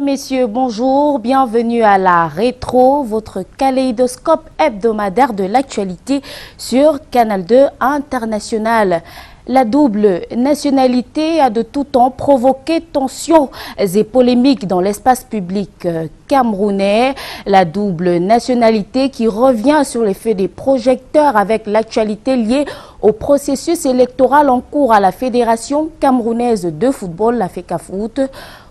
Messieurs, bonjour, bienvenue à la Rétro, votre kaléidoscope hebdomadaire de l'actualité sur Canal 2 International. La double nationalité a de tout temps provoqué tensions et polémiques dans l'espace public camerounais. La double nationalité qui revient sur les faits des projecteurs avec l'actualité liée au processus électoral en cours à la Fédération camerounaise de football, la FECAFOOT.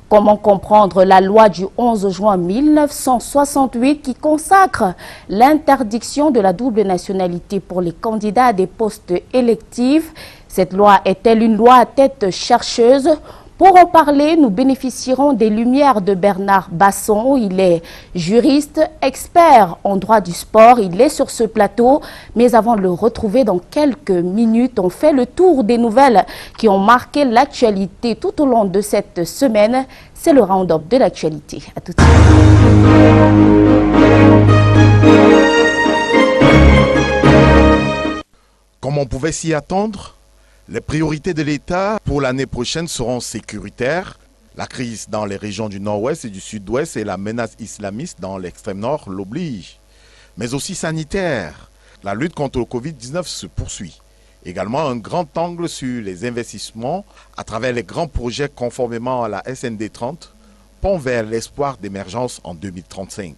Comment comprendre la loi du 11 juin 1968 qui consacre l'interdiction de la double nationalité pour les candidats à des postes électifs? Cette loi est-elle une loi à tête chercheuse? Pour en parler, nous bénéficierons des lumières de Bernard Basson. Il est juriste, expert en droit du sport. Il est sur ce plateau. Mais avant de le retrouver dans quelques minutes, on fait le tour des nouvelles qui ont marqué l'actualité tout au long de cette semaine. C'est le round-up de l'actualité. À tout de suite. Comme on pouvait s'y attendre, les priorités de l'État pour l'année prochaine seront sécuritaires. La crise dans les régions du nord-ouest et du sud-ouest et la menace islamiste dans l'extrême nord l'obligent. Mais aussi sanitaire. La lutte contre le Covid-19 se poursuit. Également un grand angle sur les investissements à travers les grands projets conformément à la SND 30, pont vers l'espoir d'émergence en 2035.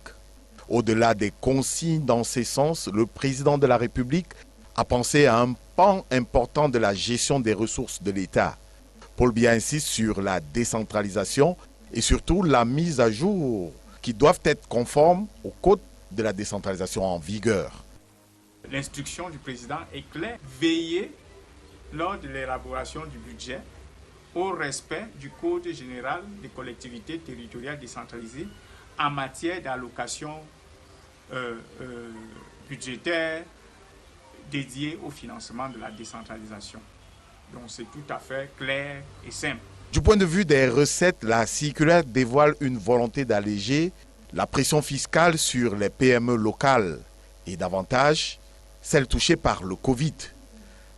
Au-delà des consignes dans ces sens, le président de la République a pensé à un pan important de la gestion des ressources de l'État. Paul Biya insiste sur la décentralisation et surtout la mise à jour qui doivent être conformes au code de la décentralisation en vigueur. L'instruction du président est claire, veiller lors de l'élaboration du budget au respect du Code général des collectivités territoriales décentralisées en matière d'allocation budgétaire dédié au financement de la décentralisation. Donc c'est tout à fait clair et simple. Du point de vue des recettes, la circulaire dévoile une volonté d'alléger la pression fiscale sur les PME locales et davantage celles touchées par le Covid.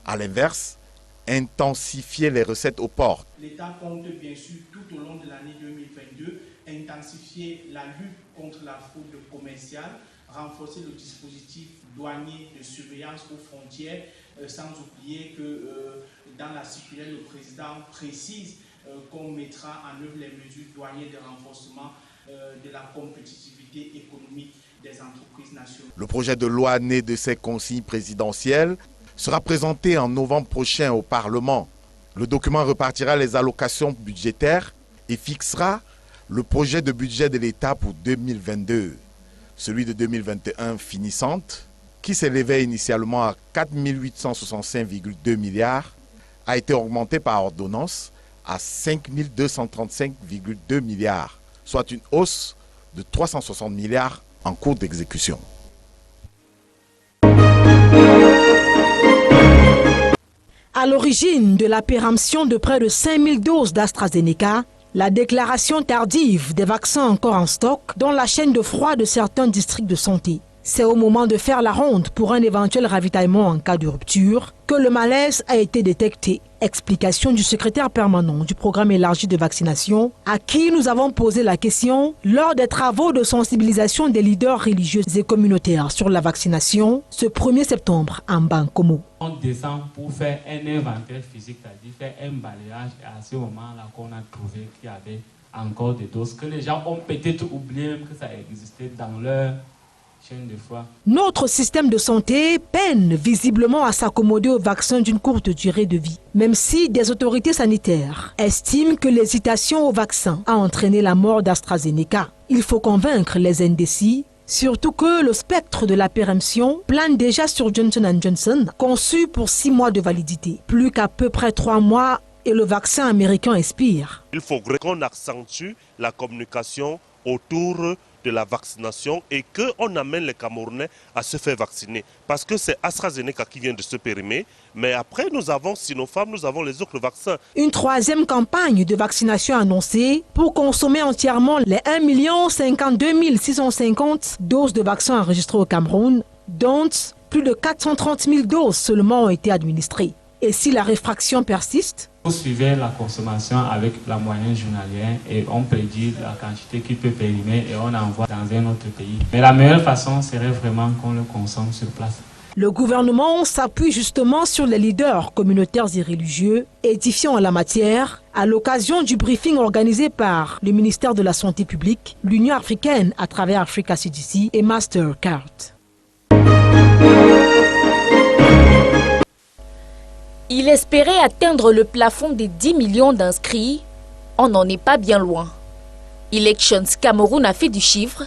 À l'inverse, intensifier les recettes aux portes. L'État compte bien sûr tout au long de l'année 2022 intensifier la lutte contre la fraude commerciale, renforcer le dispositif douanier de surveillance aux frontières, sans oublier que dans la circulaire, le président précise qu'on mettra en œuvre les mesures douanières de renforcement de la compétitivité économique des entreprises nationales. Le projet de loi né de ces consignes présidentielles sera présenté en novembre prochain au Parlement. Le document repartira les allocations budgétaires et fixera le projet de budget de l'État pour 2022. Celui de 2021 finissante, qui s'élevait initialement à 4 865,2 milliards, a été augmenté par ordonnance à 5 235,2 milliards, soit une hausse de 360 milliards en cours d'exécution. À l'origine de la péremption de près de 5000 doses d'AstraZeneca, la déclaration tardive des vaccins encore en stock dans la chaîne de froid de certains districts de santé. C'est au moment de faire la ronde pour un éventuel ravitaillement en cas de rupture que le malaise a été détecté. Explication du secrétaire permanent du programme élargi de vaccination, à qui nous avons posé la question lors des travaux de sensibilisation des leaders religieux et communautaires sur la vaccination ce 1er septembre en Bankomo. On descend pour faire un inventaire physique, c'est-à-dire faire un balayage, et à ce moment-là qu'on a trouvé qu'il y avait encore des doses que les gens ont peut-être oublié même que ça existait dans leur chaîne de froid. Notre système de santé peine visiblement à s'accommoder aux vaccins d'une courte durée de vie, même si des autorités sanitaires estiment que l'hésitation au vaccin a entraîné la mort d'AstraZeneca. Il faut convaincre les indécis, surtout que le spectre de la péremption plane déjà sur Johnson & Johnson, conçu pour 6 mois de validité. Plus qu'à peu près 3 mois et le vaccin américain expire. Il faut qu'on accentue la communication autour de la vaccination et qu'on amène les Camerounais à se faire vacciner. Parce que c'est AstraZeneca qui vient de se périmer, mais après nous avons Sinopharm, nous avons les autres vaccins. Une troisième campagne de vaccination annoncée pour consommer entièrement les 1 052 650 doses de vaccins enregistrées au Cameroun, dont plus de 430 000 doses seulement ont été administrées. Et si la réfraction persiste? Vous suivez la consommation avec la moyenne journalière et on prédit la quantité qui peut périmer et on envoie dans un autre pays. Mais la meilleure façon serait vraiment qu'on le consomme sur place. Le gouvernement s'appuie justement sur les leaders communautaires et religieux édifiants en la matière à l'occasion du briefing organisé par le ministère de la Santé publique, l'Union africaine à travers Africa CDC et Mastercard. Il espérait atteindre le plafond des 10 millions d'inscrits. On n'en est pas bien loin. Elections Cameroun a fait du chiffre.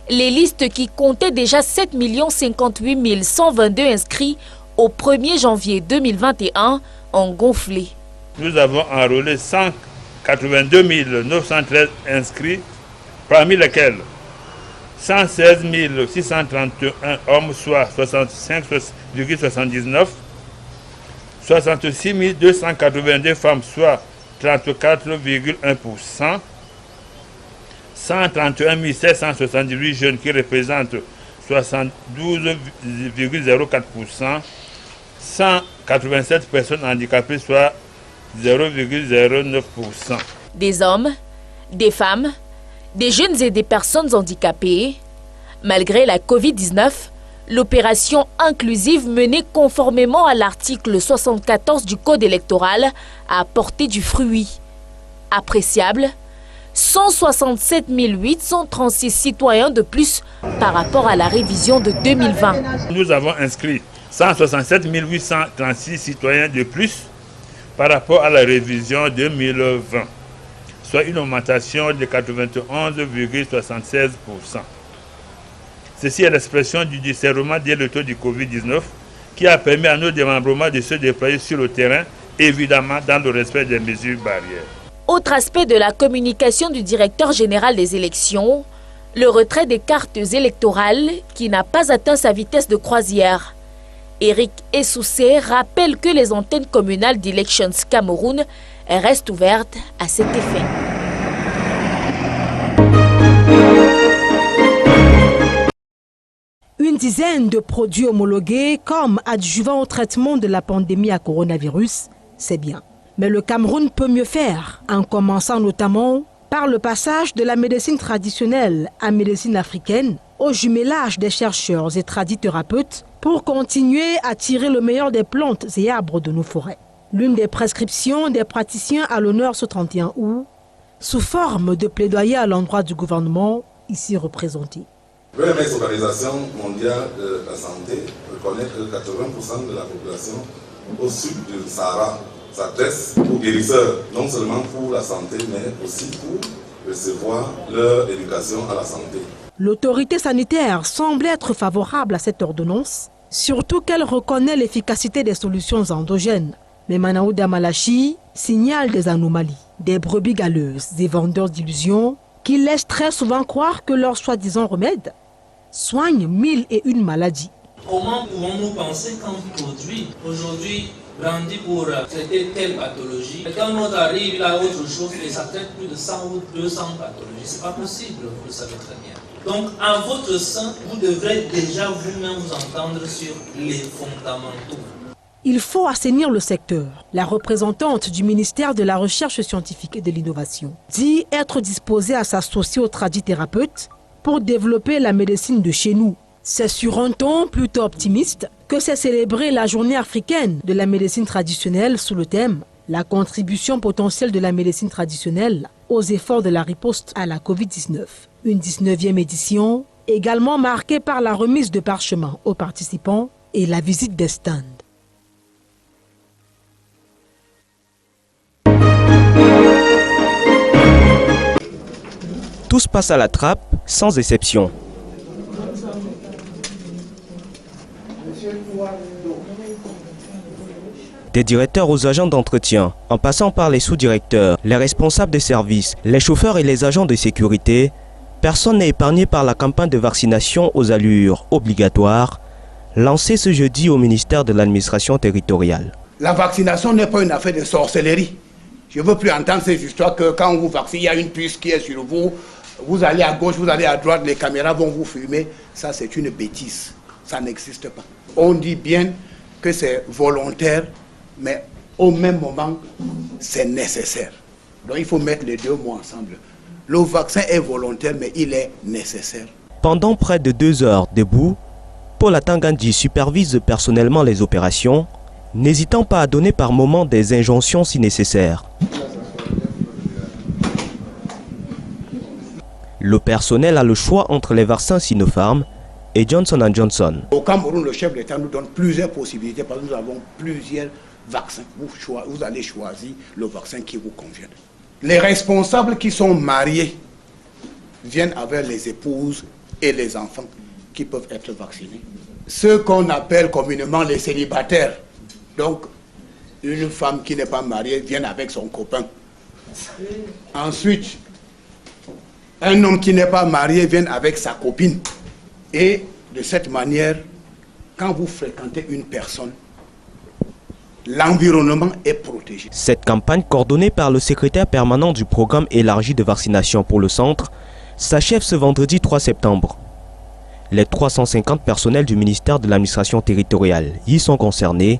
Les listes qui comptaient déjà 7 58 122 inscrits au 1er janvier 2021 ont gonflé. Nous avons enrôlé 182 913 inscrits, parmi lesquels 116 631 hommes, soit 65,79%, 66 282 femmes, soit 34,1%, 131 778 jeunes qui représentent 72,04%, 187 personnes handicapées, soit 0,09%. Des hommes, des femmes, des jeunes et des personnes handicapées. Malgré la Covid-19, l'opération inclusive menée conformément à l'article 74 du Code électoral a apporté du fruit. Appréciable, 167 836 citoyens de plus par rapport à la révision de 2020. Nous avons inscrit 167 836 citoyens de plus par rapport à la révision 2020, soit une augmentation de 91,76%. Ceci est l'expression du discernement dès le taux du Covid-19 qui a permis à nos démembrements de se déployer sur le terrain, évidemment dans le respect des mesures barrières. Autre aspect de la communication du directeur général des élections, le retrait des cartes électorales qui n'a pas atteint sa vitesse de croisière. Eric Essoussé rappelle que les antennes communales d'Elections Cameroun restent ouvertes à cet effet. Une dizaine de produits homologués comme adjuvant au traitement de la pandémie à coronavirus, c'est bien. Mais le Cameroun peut mieux faire, en commençant notamment par le passage de la médecine traditionnelle à médecine africaine, au jumelage des chercheurs et tradithérapeutes pour continuer à tirer le meilleur des plantes et arbres de nos forêts. L'une des prescriptions des praticiens à l'honneur ce 31 août, sous forme de plaidoyer à l'endroit du gouvernement ici représenté. L'Organisation mondiale de la santé reconnaît que 80% de la population au sud du Sahara s'adresse aux guérisseurs, non seulement pour la santé, mais aussi pour recevoir leur éducation à la santé. L'autorité sanitaire semble être favorable à cette ordonnance, surtout qu'elle reconnaît l'efficacité des solutions endogènes. Mais Manaouda Malachi signale des anomalies, des brebis galeuses, des vendeurs d'illusions qui laissent très souvent croire que leurs soi-disant remèdes soignent 1001 maladies. Comment pouvons-nous penser qu'un produit aujourd'hui brandi pour traiter telle pathologie, et quand l'autre arrive, il a autre chose et ça traite plus de 100 ou 200 pathologies? C'est pas possible, vous le savez très bien. Donc, en votre sein, vous devrez déjà vous-même vous entendre sur les fondamentaux. Il faut assainir le secteur. La représentante du ministère de la Recherche scientifique et de l'Innovation dit être disposée à s'associer aux tradithérapeutes pour développer la médecine de chez nous. C'est sur un ton plutôt optimiste que s'est célébrée la journée africaine de la médecine traditionnelle sous le thème « La contribution potentielle de la médecine traditionnelle aux efforts de la riposte à la Covid-19 ». Une 19e édition également marquée par la remise de parchemins aux participants et la visite des stands. Tous passent à la trappe, sans exception. Des directeurs aux agents d'entretien, en passant par les sous-directeurs, les responsables de services, les chauffeurs et les agents de sécurité, personne n'est épargné par la campagne de vaccination aux allures obligatoires, lancée ce jeudi au ministère de l'administration territoriale. La vaccination n'est pas une affaire de sorcellerie. Je ne veux plus entendre ces histoires que quand on vous vaccine, il y a une puce qui est sur vous, vous allez à gauche, vous allez à droite, les caméras vont vous filmer. Ça, c'est une bêtise. Ça n'existe pas. On dit bien que c'est volontaire, mais au même moment, c'est nécessaire. Donc il faut mettre les deux mots ensemble. Le vaccin est volontaire, mais il est nécessaire. Pendant près de 2 heures debout, Paul Atangandi supervise personnellement les opérations, n'hésitant pas à donner par moments des injonctions si nécessaire. Le personnel a le choix entre les vaccins Sinopharm et Johnson & Johnson. Au Cameroun, le chef d'État nous donne plusieurs possibilités parce que nous avons plusieurs vaccins. Vous allez choisir le vaccin qui vous convient. Les responsables qui sont mariés viennent avec les épouses et les enfants qui peuvent être vaccinés. Ceux qu'on appelle communément les célibataires, donc une femme qui n'est pas mariée vient avec son copain. Ensuite, un homme qui n'est pas marié vient avec sa copine. Et de cette manière, quand vous fréquentez une personne, l'environnement est protégé. Cette campagne, coordonnée par le secrétaire permanent du programme élargi de vaccination pour le centre, s'achève ce vendredi 3 septembre. Les 350 personnels du ministère de l'administration territoriale y sont concernés,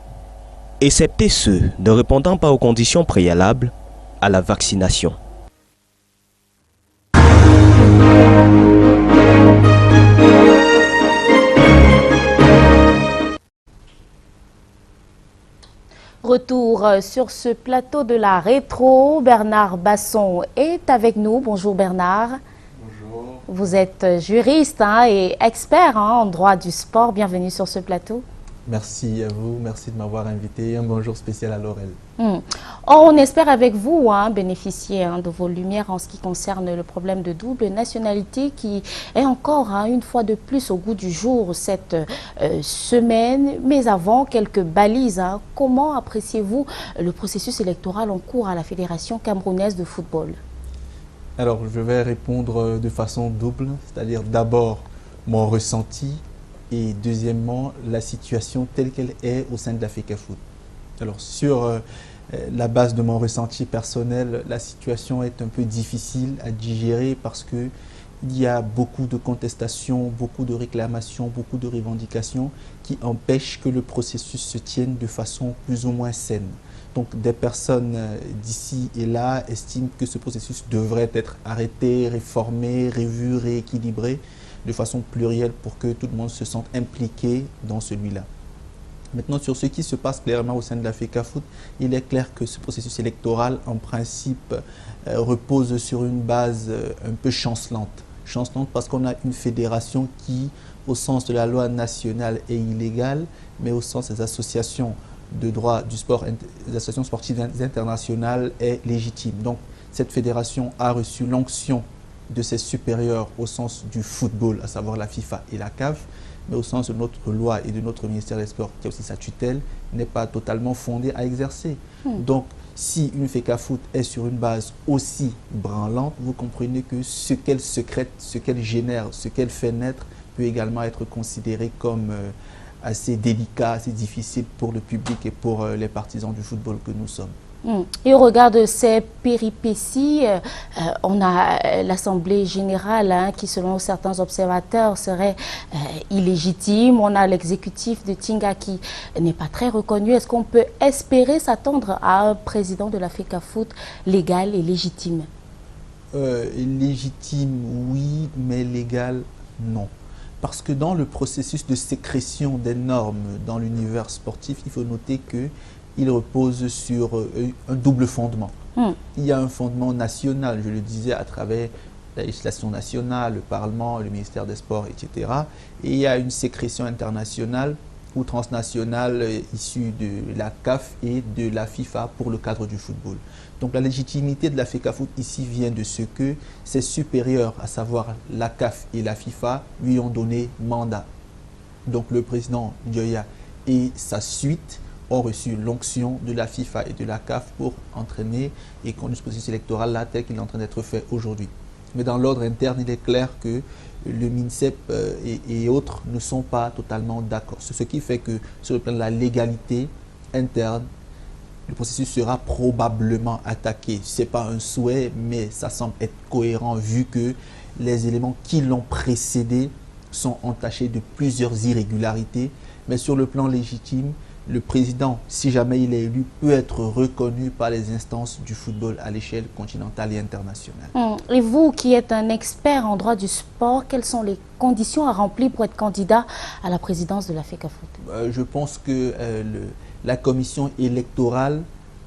excepté ceux ne répondant pas aux conditions préalables à la vaccination. Retour sur ce plateau de la rétro. Bernard Basson est avec nous. Bonjour Bernard. Bonjour. Vous êtes juriste et expert en droit du sport. Bienvenue sur ce plateau. Merci à vous, merci de m'avoir invité. Un bonjour spécial à Laurel. On espère avec vous bénéficier de vos lumières en ce qui concerne le problème de double nationalité qui est encore une fois de plus au goût du jour cette semaine. Mais avant, quelques balises. Comment appréciez-vous le processus électoral en cours à la Fédération camerounaise de football? Alors, je vais répondre de façon double, c'est-à-dire d'abord mon ressenti et deuxièmement la situation telle qu'elle est au sein de la FECAFOOT. Alors, sur la base de mon ressenti personnel, la situation est un peu difficile à digérer parce que il y a beaucoup de contestations, beaucoup de réclamations, beaucoup de revendications qui empêchent que le processus se tienne de façon plus ou moins saine. Donc des personnes d'ici et là estiment que ce processus devrait être arrêté, réformé, revu, rééquilibré de façon plurielle pour que tout le monde se sente impliqué dans celui-là. Maintenant, sur ce qui se passe clairement au sein de la FECAFOOT, il est clair que ce processus électoral, en principe, repose sur une base un peu chancelante. Chancelante parce qu'on a une fédération qui, au sens de la loi nationale, est illégale, mais au sens des associations de droit du sport, des associations sportives internationales, est légitime. Donc, cette fédération a reçu l'onction de ses supérieurs au sens du football, à savoir la FIFA et la CAF, mais au sens de notre loi et de notre ministère des Sports, qui a aussi sa tutelle, n'est pas totalement fondée à exercer. Donc, si une FECAFOOT est sur une base aussi branlante, vous comprenez que ce qu'elle secrète, ce qu'elle génère, ce qu'elle fait naître, peut également être considéré comme assez délicat, assez difficile pour le public et pour les partisans du football que nous sommes. Et au regard de ces péripéties, on a l'Assemblée générale qui, selon certains observateurs, serait illégitime. On a l'exécutif de Tinga qui n'est pas très reconnu. Est-ce qu'on peut espérer s'attendre à un président de la FECAFOOT légal et légitime? Légitime, oui, mais légal, non. Parce que dans le processus de sécrétion des normes dans l'univers sportif, il faut noter que il repose sur un double fondement. Il y a un fondement national, je le disais, à travers la législation nationale, le Parlement, le ministère des Sports, etc. Et il y a une sécrétion internationale ou transnationale issue de la CAF et de la FIFA pour le cadre du football. Donc la légitimité de la FECAFOOT ici vient de ce que ses supérieurs, à savoir la CAF et la FIFA, lui ont donné mandat. Donc le président Dioya et sa suite ont reçu l'onction de la FIFA et de la CAF pour entraîner et conduire ce processus électoral là tel qu'il est en train d'être fait aujourd'hui. Mais dans l'ordre interne, il est clair que le MINSEP et autres ne sont pas totalement d'accord. C'est ce qui fait que sur le plan de la légalité interne, le processus sera probablement attaqué. Ce n'est pas un souhait, mais ça semble être cohérent vu que les éléments qui l'ont précédé sont entachés de plusieurs irrégularités. Mais sur le plan légitime, le président, si jamais il est élu, peut être reconnu par les instances du football à l'échelle continentale et internationale. Et vous qui êtes un expert en droit du sport, quelles sont les conditions à remplir pour être candidat à la présidence de la FECAFOOT? Je pense que la commission électorale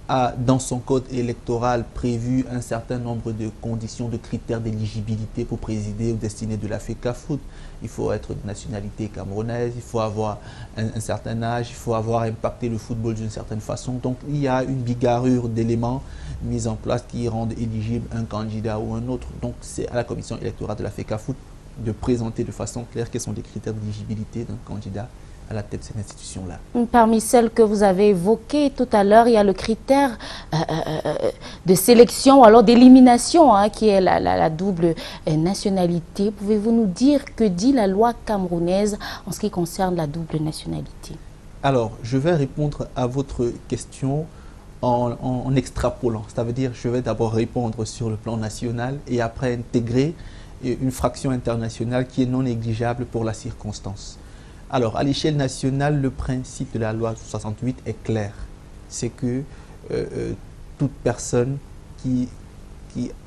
a dans son code électoral prévu un certain nombre de conditions, de critères d'éligibilité pour présider aux destinées de la FECAFOOT. Il faut être de nationalité camerounaise, il faut avoir un certain âge, il faut avoir impacté le football d'une certaine façon. Donc il y a une bigarrure d'éléments mis en place qui rendent éligible un candidat ou un autre. Donc c'est à la commission électorale de la FECAFOOT de présenter de façon claire quels sont les critères d'éligibilité d'un candidat à la tête de cette institution-là. Parmi celles que vous avez évoquées tout à l'heure, il y a le critère de sélection, alors d'élimination, qui est la double nationalité. Pouvez-vous nous dire que dit la loi camerounaise en ce qui concerne la double nationalité? Alors, je vais répondre à votre question en extrapolant. Ça veut dire je vais d'abord répondre sur le plan national et après intégrer une fraction internationale qui est non négligeable pour la circonstance. Alors, à l'échelle nationale, le principe de la loi 68 est clair. C'est que toute personne qui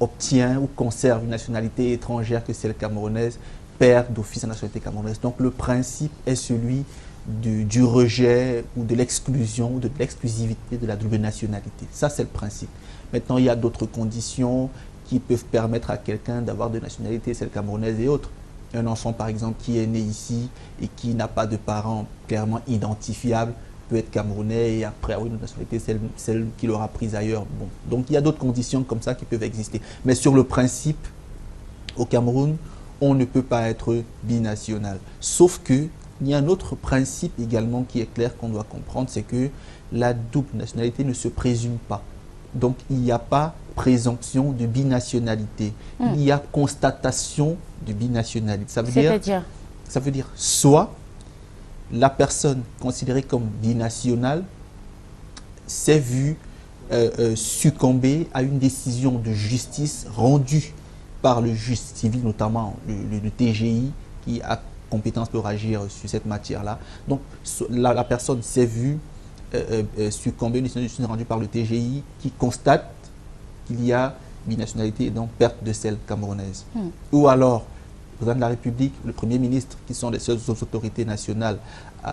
obtient ou conserve une nationalité étrangère que celle camerounaise perd d'office la nationalité camerounaise. Donc, le principe est celui du rejet ou de l'exclusion ou de l'exclusivité de la double nationalité. Ça, c'est le principe. Maintenant, il y a d'autres conditions qui peuvent permettre à quelqu'un d'avoir deux nationalités, celle camerounaise et autres. Un enfant, par exemple, qui est né ici et qui n'a pas de parents clairement identifiables peut être camerounais et après avoir une nationalité, celle qu'il aura prise ailleurs. Bon. Donc, il y a d'autres conditions comme ça qui peuvent exister. Mais sur le principe, au Cameroun, on ne peut pas être binational. Sauf qu'il y a un autre principe également qui est clair qu'on doit comprendre, c'est que la double nationalité ne se présume pas. Donc, il n'y a pas présomption de binationalité. Il y a constatation de binationalité. Ça veut dire soit la personne considérée comme binationale s'est vue succomber à une décision de justice rendue par le juge civil, notamment le TGI, qui a compétence pour agir sur cette matière-là. Donc, la personne s'est vue succomber à une décision de justice rendue par le TGI qui constate qu'il y a binationalité et donc perte de celle camerounaise. Ou alors, le président de la République, le Premier ministre, qui sont les seules autorités nationales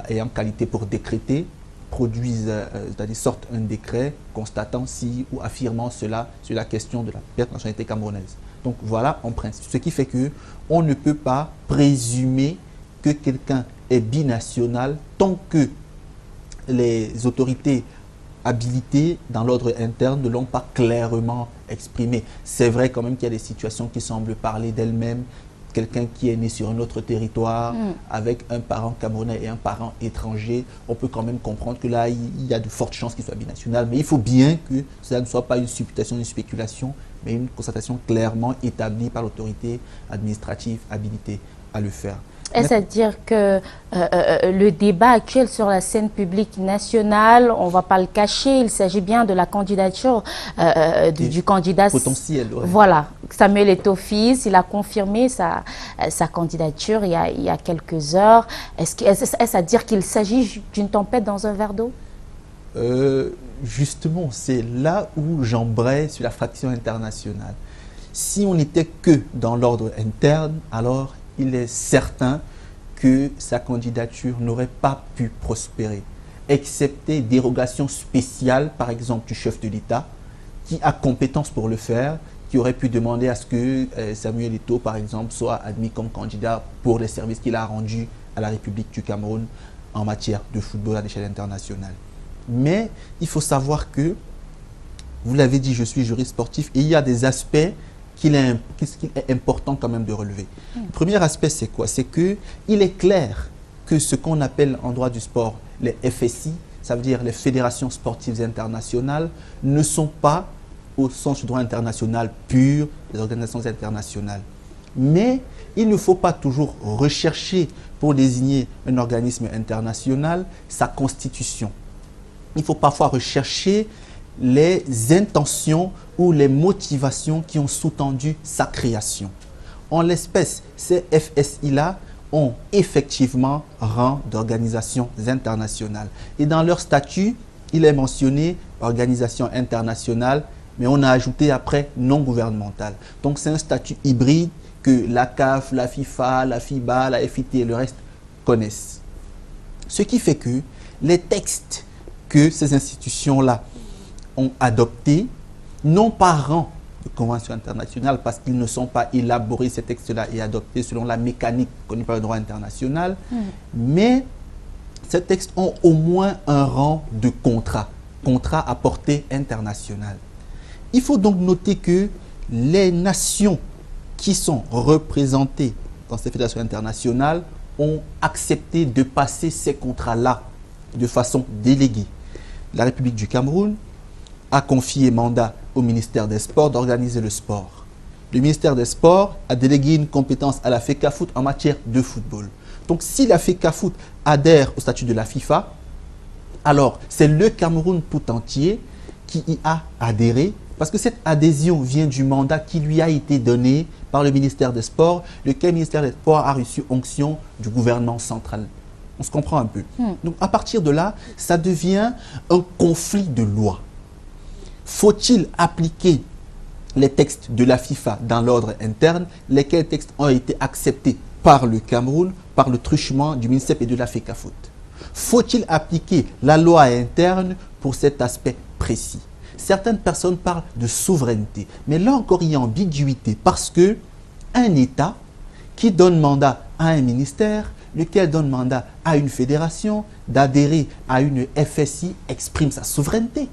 ayant qualité pour décréter, produisent, c'est-à-dire sortent un décret constatant si ou affirmant cela sur la question de la perte de nationalité camerounaise. Donc voilà en principe. Ce qui fait qu'on ne peut pas présumer que quelqu'un est binational tant que les autorités habilités dans l'ordre interne ne l'ont pas clairement exprimé. C'est vrai quand même qu'il y a des situations qui semblent parler d'elles-mêmes. Quelqu'un qui est né sur un autre territoire avec un parent camerounais et un parent étranger, on peut quand même comprendre que là, il y a de fortes chances qu'il soit binational. Mais il faut bien que cela ne soit pas une supputation, une spéculation, mais une constatation clairement établie par l'autorité administrative habilitée à le faire. Est-ce à dire que le débat actuel sur la scène publique nationale, on ne va pas le cacher, il s'agit bien de la candidature du candidat potentiel. Ouais. Voilà, Samuel Eto'o-Fils, il a confirmé sa candidature il y a quelques heures. Est-ce à dire qu'il s'agit d'une tempête dans un verre d'eau? Justement, c'est là où j'embraye sur la fraction internationale. Si on n'était que dans l'ordre interne, alors il est certain que sa candidature n'aurait pas pu prospérer, excepté dérogation spéciale, par exemple, du chef de l'État, qui a compétence pour le faire, qui aurait pu demander à ce que Samuel Eto'o, par exemple, soit admis comme candidat pour les services qu'il a rendus à la République du Cameroun en matière de football à l'échelle internationale. Mais il faut savoir que, vous l'avez dit, je suis juriste sportif, et il y a des aspects qu'il est important quand même de relever. Le premier aspect, c'est quoi? C'est qu'il est clair que ce qu'on appelle en droit du sport les FSI, ça veut dire les fédérations sportives internationales, ne sont pas, au sens du droit international pur, des organisations internationales. Mais il ne faut pas toujours rechercher pour désigner un organisme international sa constitution. Il faut parfois rechercher les intentions ou les motivations qui ont sous-tendu sa création. En l'espèce, ces FSI-là ont effectivement rang d'organisations internationales. Et dans leur statut, il est mentionné organisation internationale, mais on a ajouté après non gouvernementale. Donc c'est un statut hybride que la CAF, la FIFA, la FIBA, la FIT et le reste connaissent. Ce qui fait que les textes que ces institutions-là ont adoptés n'ont pas rang de convention internationale parce qu'ils ne sont pas élaborés, ces textes-là, et adoptés selon la mécanique connue par le droit international, mais ces textes ont au moins un rang de contrat à portée internationale. Il faut donc noter que les nations qui sont représentées dans ces fédérations internationales ont accepté de passer ces contrats-là de façon déléguée. La République du Cameroun a confié mandat au ministère des Sports d'organiser le sport. Le ministère des Sports a délégué une compétence à la FECAFOOT en matière de football. Donc si la FECAFOOT adhère au statut de la FIFA, alors c'est le Cameroun tout entier qui y a adhéré, parce que cette adhésion vient du mandat qui lui a été donné par le ministère des Sports, lequel ministère des Sports a reçu onction du gouvernement central. On se comprend un peu. Donc à partir de là, ça devient un conflit de loi. Faut-il appliquer les textes de la FIFA dans l'ordre interne, lesquels textes ont été acceptés par le Cameroun, par le truchement du MINSEP et de la FECAFOOT? Faut-il appliquer la loi interne pour cet aspect précis? Certaines personnes parlent de souveraineté, mais là encore il y a ambiguïté parce que un État qui donne mandat à un ministère, lequel donne mandat à une fédération d'adhérer à une FSI, exprime sa souveraineté.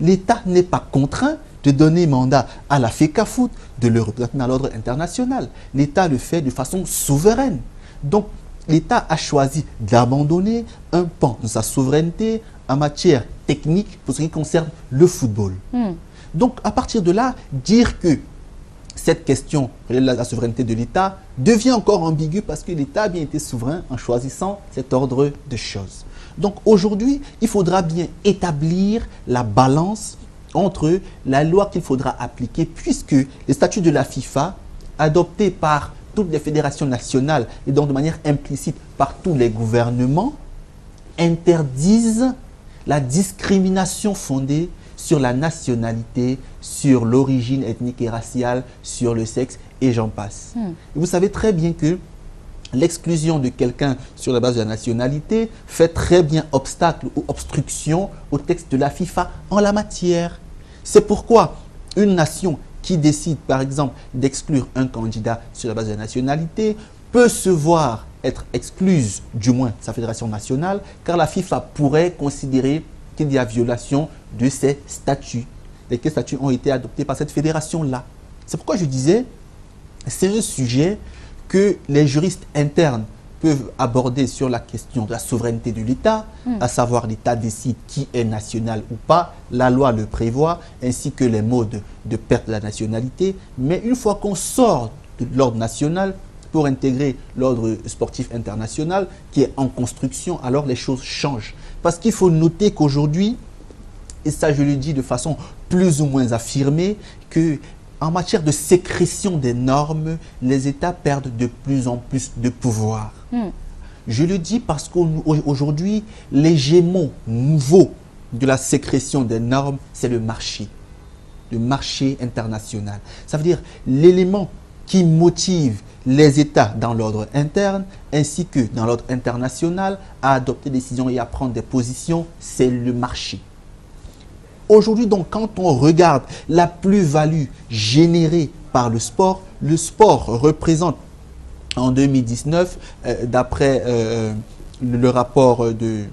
L'État n'est pas contraint de donner mandat à la FECAFOOT de le représenter dans l'ordre international. L'État le fait de façon souveraine. Donc l'État a choisi d'abandonner un pan de sa souveraineté en matière technique pour ce qui concerne le football. Donc à partir de là, dire que cette question de la souveraineté de l'État devient encore ambiguë parce que l'État a bien été souverain en choisissant cet ordre de choses. Donc aujourd'hui, il faudra bien établir la balance entre la loi qu'il faudra appliquer puisque les statuts de la FIFA, adoptés par toutes les fédérations nationales et donc de manière implicite par tous les gouvernements, interdisent la discrimination fondée sur la nationalité, sur l'origine ethnique et raciale, sur le sexe et j'en passe. Et vous savez très bien que l'exclusion de quelqu'un sur la base de la nationalité fait très bien obstacle ou obstruction au texte de la FIFA en la matière. C'est pourquoi une nation qui décide par exemple d'exclure un candidat sur la base de la nationalité peut se voir être excluse du moins de sa fédération nationale car la FIFA pourrait considérer qu'il y a violation de ses statuts. Lesquels statuts ont été adoptés par cette fédération-là. C'est pourquoi je disais, c'est un sujet que les juristes internes peuvent aborder sur la question de la souveraineté de l'État, à savoir l'État décide qui est national ou pas, la loi le prévoit, ainsi que les modes de perte de la nationalité. Mais une fois qu'on sort de l'ordre national pour intégrer l'ordre sportif international qui est en construction, alors les choses changent. Parce qu'il faut noter qu'aujourd'hui, et ça je le dis de façon plus ou moins affirmée, que en matière de sécrétion des normes, les États perdent de plus en plus de pouvoir. Je le dis parce qu'aujourd'hui, l'hégémon nouveau de la sécrétion des normes, c'est le marché international. Ça veut dire l'élément qui motive les États dans l'ordre interne ainsi que dans l'ordre international à adopter des décisions et à prendre des positions, c'est le marché. Aujourd'hui, donc, quand on regarde la plus-value générée par le sport représente en 2019, d'après le rapport d'un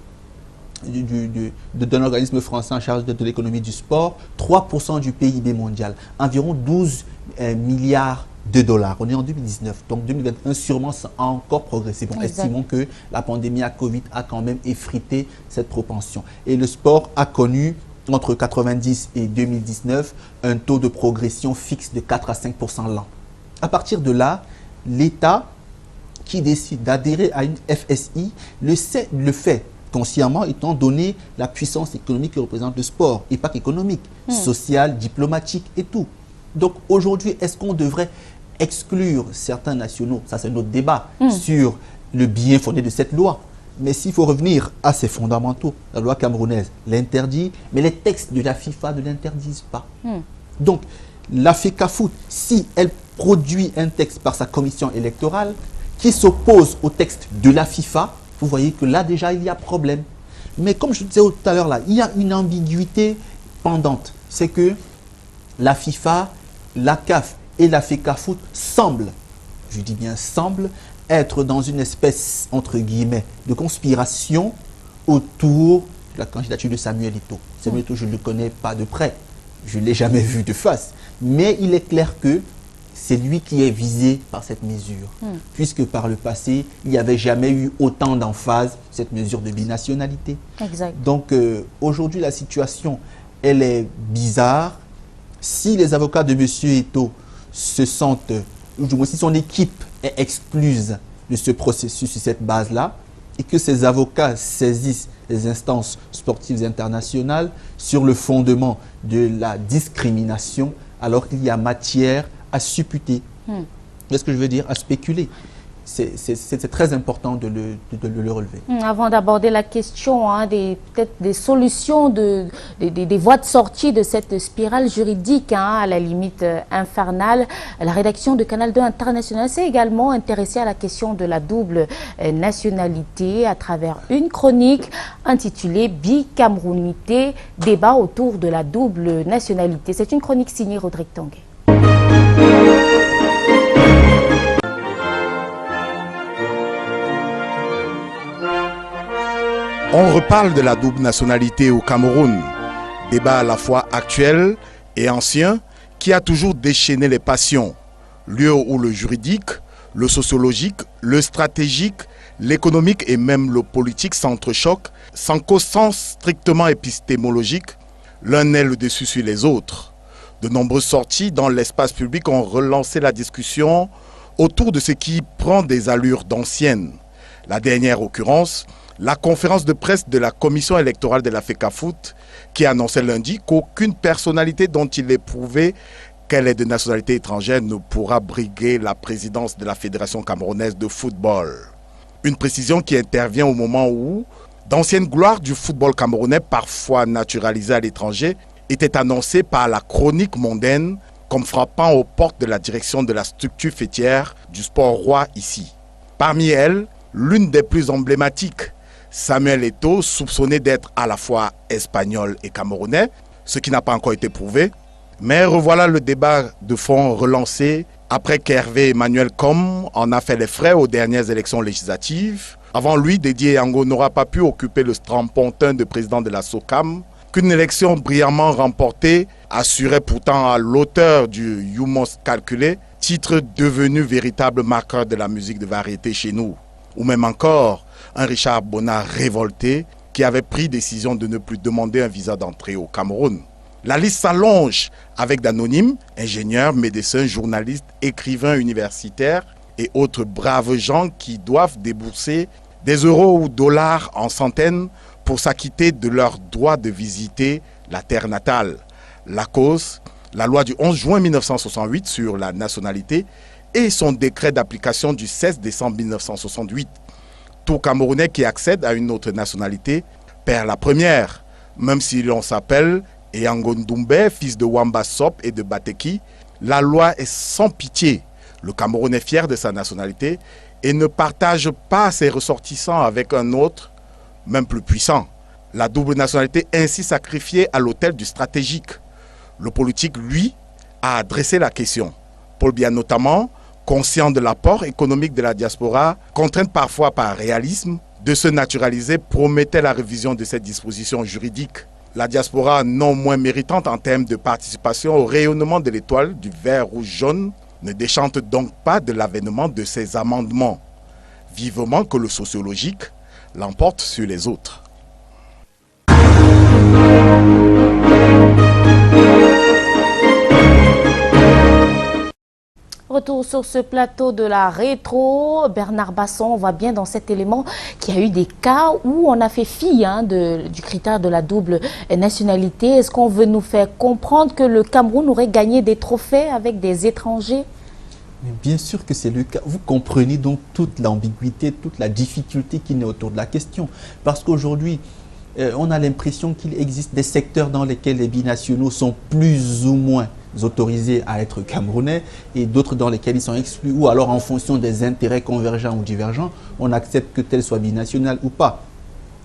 organisme français en charge de l'économie du sport, 3% du PIB mondial, environ 12 milliards de dollars. On est en 2019, donc 2021 sûrement ça a encore progressé. Bon, estimons que la pandémie à Covid a quand même effrité cette propension. Et le sport a connu entre 1990 et 2019 un taux de progression fixe de 4 à 5% l'an. À partir de là, l'État qui décide d'adhérer à une FSI le fait consciemment étant donné la puissance économique que représente le sport, et pas qu'économique, social, diplomatique et tout. Donc aujourd'hui, est-ce qu'on devrait exclure certains nationaux, ça c'est notre débat sur le bien fondé de cette loi. Mais s'il faut revenir à ses fondamentaux, la loi camerounaise l'interdit, mais les textes de la FIFA ne l'interdisent pas. Donc, la FECAFOOT, si elle produit un texte par sa commission électorale qui s'oppose au texte de la FIFA, vous voyez que là déjà il y a problème. Mais comme je disais tout à l'heure là, il y a une ambiguïté pendante. C'est que la FIFA, la CAF et la FECAFOOT semblent, je dis bien semblent, être dans une espèce, entre guillemets, de conspiration autour de la candidature de Samuel Eto'o. Samuel Eto'o, je ne le connais pas de près, je ne l'ai jamais vu de face. Mais il est clair que c'est lui qui est visé par cette mesure. Puisque par le passé, il n'y avait jamais eu autant d'emphase cette mesure de binationalité. Exact. Donc aujourd'hui, la situation, elle est bizarre. Si les avocats de M. Eto'o se sentent, ou du moins si son équipe est excluse de ce processus sur cette base-là, et que ces avocats saisissent les instances sportives internationales sur le fondement de la discrimination, alors qu'il y a matière à supputer. Qu'est-ce que je veux dire? À spéculer. C'est très important de le relever. Avant d'aborder la question, peut-être des solutions, des voies de sortie de cette spirale juridique, à la limite infernale, la rédaction de Canal 2 International s'est également intéressée à la question de la double nationalité à travers une chronique intitulée Bicamerounité, débat autour de la double nationalité. C'est une chronique signée Rodrigue Tanguay. On reparle de la double nationalité au Cameroun, débat à la fois actuel et ancien qui a toujours déchaîné les passions, lieu où le juridique, le sociologique, le stratégique, l'économique et même le politique s'entrechoquent sans qu'au sens strictement épistémologique, l'un n'ait le dessus sur les autres. De nombreuses sorties dans l'espace public ont relancé la discussion autour de ce qui prend des allures d'ancienne. La dernière occurrence, la conférence de presse de la commission électorale de la FECAFOOT qui annonçait lundi qu'aucune personnalité dont il est prouvé qu'elle est de nationalité étrangère ne pourra briguer la présidence de la Fédération camerounaise de football. Une précision qui intervient au moment où d'anciennes gloires du football camerounais, parfois naturalisées à l'étranger, étaient annoncées par la chronique mondaine comme frappant aux portes de la direction de la structure fêtière du sport roi ici. Parmi elles, l'une des plus emblématiques, Samuel Eto'o, soupçonné d'être à la fois espagnol et camerounais, ce qui n'a pas encore été prouvé. Mais revoilà le débat de fond relancé après qu'Hervé Emmanuel Com en a fait les frais aux dernières élections législatives. Avant lui, Didier Yango n'aura pas pu occuper le strapontin de président de la SOCAM, qu'une élection brillamment remportée assurait pourtant à l'auteur du Youmos calculé, titre devenu véritable marqueur de la musique de variété chez nous. Ou même encore, un Richard Bonnat révolté qui avait pris décision de ne plus demander un visa d'entrée au Cameroun. La liste s'allonge avec d'anonymes, ingénieurs, médecins, journalistes, écrivains universitaires et autres braves gens qui doivent débourser des euros ou dollars en centaines pour s'acquitter de leur droit de visiter la terre natale. La cause, la loi du 11 juin 1968 sur la nationalité et son décret d'application du 16 décembre 1968. Tout Camerounais qui accède à une autre nationalité perd la première, même si l'on s'appelle Eyango Ndoumbe, fils de Wamba Sop et de Bateki. La loi est sans pitié. Le Cameroun est fier de sa nationalité et ne partage pas ses ressortissants avec un autre, même plus puissant. La double nationalité est ainsi sacrifiée à l'autel du stratégique. Le politique, lui, a adressé la question. Paul Biya notamment, conscient de l'apport économique de la diaspora, contrainte parfois par réalisme, de se naturaliser, promettait la révision de cette disposition juridique. La diaspora, non moins méritante en termes de participation au rayonnement de l'étoile du vert, rouge, jaune, ne déchante donc pas de l'avènement de ces amendements. Vivement que le sociologique l'emporte sur les autres. Retour sur ce plateau de la rétro, Bernard Basson, on voit bien dans cet élément qu'il y a eu des cas où on a fait fi du critère de la double nationalité. Est-ce qu'on veut nous faire comprendre que le Cameroun aurait gagné des trophées avec des étrangers? Mais bien sûr que c'est le cas. Vous comprenez donc toute l'ambiguïté, toute la difficulté qui est autour de la question. Parce qu'aujourd'hui, on a l'impression qu'il existe des secteurs dans lesquels les binationaux sont plus ou moins autorisés à être camerounais et d'autres dans lesquels ils sont exclus, ou alors en fonction des intérêts convergents ou divergents, on accepte que tel soit binational ou pas.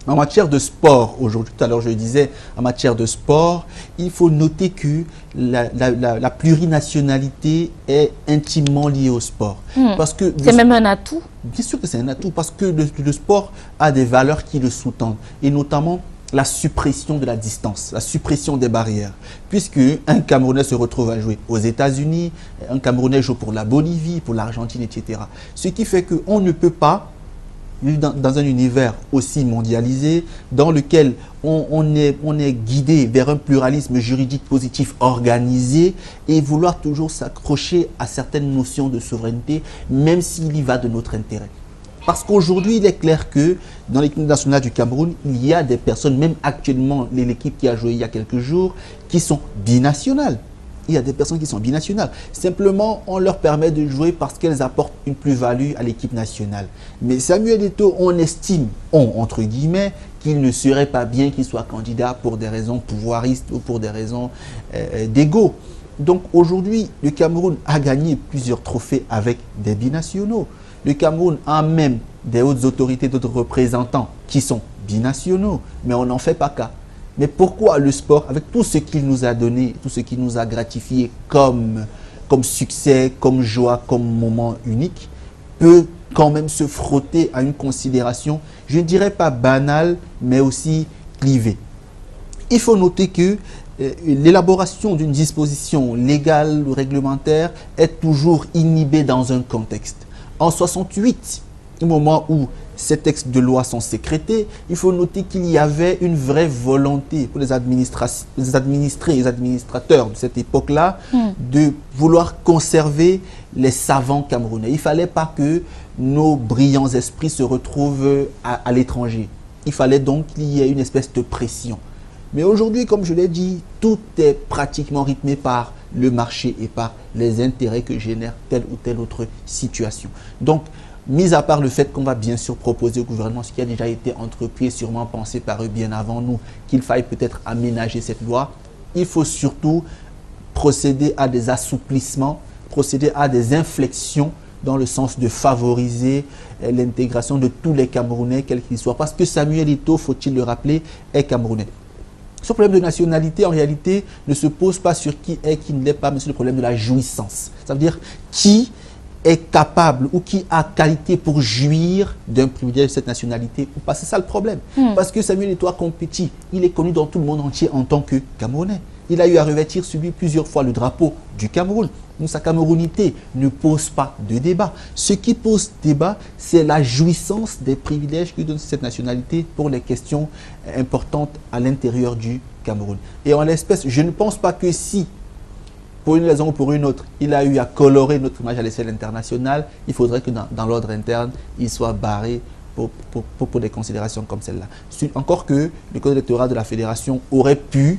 En matière de sport, aujourd'hui, tout à l'heure je disais, en matière de sport, il faut noter que la plurinationalité est intimement liée au sport. Parce que c'est même un atout. Bien sûr que c'est un atout, parce que le sport a des valeurs qui le sous-tendent, et notamment la suppression de la distance, la suppression des barrières. Puisque un Camerounais se retrouve à jouer aux États-Unis, un Camerounais joue pour la Bolivie, pour l'Argentine, etc. Ce qui fait qu'on ne peut pas vivre dans un univers aussi mondialisé, dans lequel on est guidé vers un pluralisme juridique positif organisé et vouloir toujours s'accrocher à certaines notions de souveraineté, même s'il y va de notre intérêt. Parce qu'aujourd'hui, il est clair que dans l'équipe nationale du Cameroun, il y a des personnes, même actuellement, l'équipe qui a joué il y a quelques jours, qui sont binationales. Il y a des personnes qui sont binationales. Simplement, on leur permet de jouer parce qu'elles apportent une plus-value à l'équipe nationale. Mais Samuel Eto'o, on estime, entre guillemets, qu'il ne serait pas bien qu'il soit candidat pour des raisons pouvoiristes ou pour des raisons d'ego. Donc aujourd'hui, le Cameroun a gagné plusieurs trophées avec des binationaux. Le Cameroun a même des hautes autorités, d'autres représentants qui sont binationaux, mais on n'en fait pas cas. Mais pourquoi le sport, avec tout ce qu'il nous a donné, tout ce qu'il nous a gratifié comme succès, comme joie, comme moment unique, peut quand même se frotter à une considération, je ne dirais pas banale, mais aussi clivée. Il faut noter que l'élaboration d'une disposition légale ou réglementaire est toujours inhibée dans un contexte. En 68, au moment où ces textes de loi sont sécrétés, il faut noter qu'il y avait une vraie volonté pour les administrés et les administrateurs de cette époque-là de vouloir conserver les savants camerounais. Il ne fallait pas que nos brillants esprits se retrouvent à l'étranger. Il fallait donc qu'il y ait une espèce de pression. Mais aujourd'hui, comme je l'ai dit, tout est pratiquement rythmé par le marché et par les intérêts que génère telle ou telle autre situation. Donc, mis à part le fait qu'on va bien sûr proposer au gouvernement, ce qui a déjà été entrepris et sûrement pensé par eux bien avant nous, qu'il faille peut-être aménager cette loi, il faut surtout procéder à des assouplissements, procéder à des inflexions dans le sens de favoriser l'intégration de tous les Camerounais, quels qu'ils soient. Parce que Samuel Eto'o, faut-il le rappeler, est Camerounais. Ce problème de nationalité, en réalité, ne se pose pas sur qui est, qui ne l'est pas, mais sur le problème de la jouissance. Ça veut dire qui est capable ou qui a qualité pour jouir d'un privilège de cette nationalité ou pas. C'est ça le problème. Parce que Samuel Eto'o a compétit. Il est connu dans tout le monde entier en tant que Camerounais. Il a eu à revêtir sur lui plusieurs fois le drapeau du Cameroun. Donc sa camerounité ne pose pas de débat. Ce qui pose débat, c'est la jouissance des privilèges que donne cette nationalité pour les questions importantes à l'intérieur du Cameroun. Et en l'espèce, je ne pense pas que si, pour une raison ou pour une autre, il a eu à colorer notre image à l'échelle internationale, il faudrait que dans l'ordre interne, il soit barré pour des considérations comme celle-là. Encore que le code électoral de la fédération aurait pu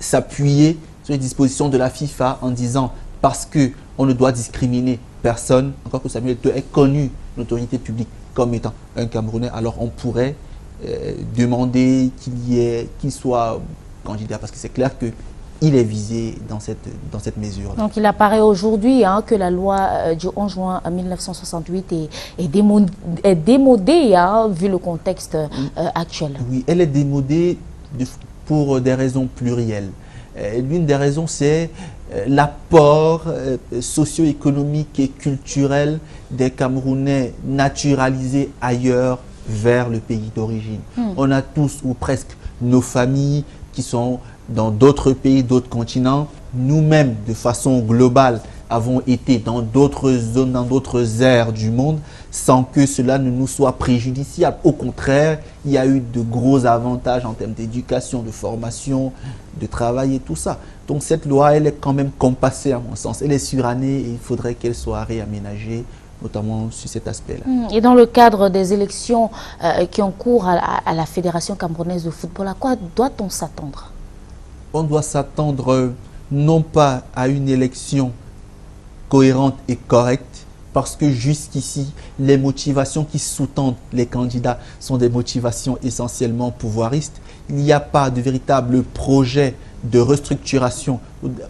s'appuyer sur les dispositions de la FIFA en disant parce qu'on ne doit discriminer personne, encore que Samuel Eto'o est connu, l'autorité publique, comme étant un Camerounais, alors on pourrait demander qu'il soit candidat, parce que c'est clair qu'il est visé dans cette mesure. Donc il apparaît aujourd'hui que la loi du 11 juin 1968 est démodée vu le contexte actuel. Oui, elle est démodée pour des raisons plurielles. L'une des raisons, c'est l'apport socio-économique et culturel des Camerounais naturalisés ailleurs vers le pays d'origine. On a tous ou presque nos familles qui sont dans d'autres pays, d'autres continents. Nous-mêmes, de façon globale, avons été dans d'autres zones, dans d'autres aires du monde, sans que cela ne nous soit préjudiciable. Au contraire, il y a eu de gros avantages en termes d'éducation, de formation, de travail et tout ça. Donc cette loi, elle est quand même compassée à mon sens. Elle est surannée et il faudrait qu'elle soit réaménagée, notamment sur cet aspect-là. Et dans le cadre des élections qui ont cours à la Fédération camerounaise de football, à quoi doit-on s'attendre? On doit s'attendre non pas à une élection cohérente et correcte, parce que jusqu'ici, les motivations qui sous-tendent les candidats sont des motivations essentiellement pouvoiristes. Il n'y a pas de véritable projet de restructuration